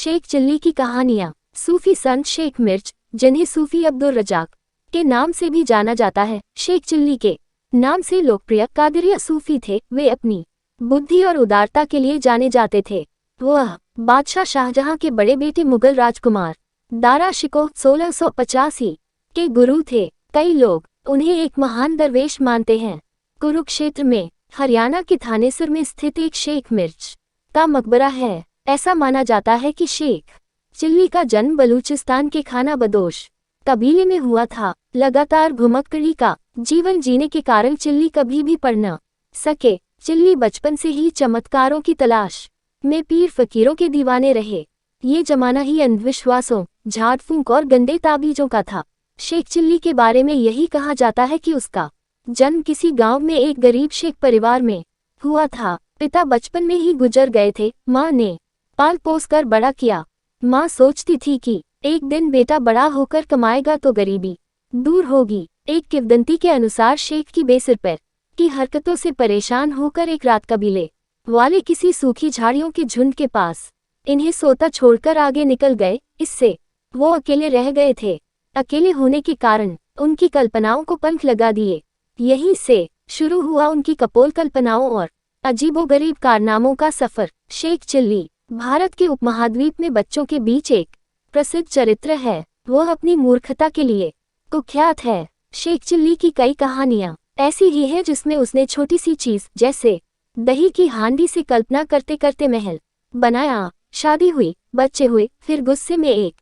Sheikh chilli की कहानियाँ। सूफी संत शेख मिर्च, जिन्हें सूफी अब्दुल रजाक के नाम से भी जाना जाता है, शेख चिल्ली के नाम से लोकप्रिय कादरिया सूफी थे। वे अपनी बुद्धि और उदारता के लिए जाने जाते थे। वह बादशाह शाहजहां के बड़े बेटे मुगल राजकुमार दारा शिकोह 1685 के गुरु थे। कई लोग उन्हें एक महान दरवेश मानते हैं। कुरुक्षेत्र में हरियाणा के थानेसर में स्थित एक शेख मिर्च का मकबरा है। ऐसा माना जाता है कि शेख चिल्ली का जन्म बलूचिस्तान के खाना बदोश कबीले में हुआ था। लगातार घुमक्कड़ी का जीवन जीने के कारण चिल्ली कभी भी पढ़ न सके। चिल्ली बचपन से ही चमत्कारों की तलाश में पीर फकीरों के दीवाने रहे। ये जमाना ही अंधविश्वासों, झाड़ फूंक और गंदे ताबीजों का था। शेख चिल्ली के बारे में यही कहा जाता है कि उसका जन्म किसी गांव में एक गरीब शेख परिवार में हुआ था। पिता बचपन में ही गुजर गए थे। माँ ने पाल पोस कर बड़ा किया। माँ सोचती थी कि एक दिन बेटा बड़ा होकर कमाएगा तो गरीबी दूर होगी। एक किंवदंती के अनुसार शेख की बेसिर पैर की हरकतों से परेशान होकर एक रात कबीले वाले किसी सूखी झाड़ियों के झुंड के पास इन्हें सोता छोड़कर आगे निकल गए। इससे वो अकेले रह गए थे। अकेले होने के कारण उनकी कल्पनाओं को पंख लगा दिए। यहीं से शुरू हुआ उनकी कपोल कल्पनाओं और अजीबोगरीब कारनामों का सफर। शेख चिल्ली भारत के उपमहाद्वीप में बच्चों के बीच एक प्रसिद्ध चरित्र है। वह अपनी मूर्खता के लिए कुख्यात है। शेख चिल्ली की कई कहानियां ऐसी ही हैं जिसमें उसने छोटी सी चीज जैसे दही की हांडी से कल्पना करते करते महल बनाया। शादी हुई, बच्चे हुए, फिर गुस्से में एक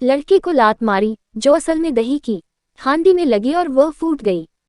लड़के को लात मारी जो असल में दही की हांडी में लगी और वह फूट गई।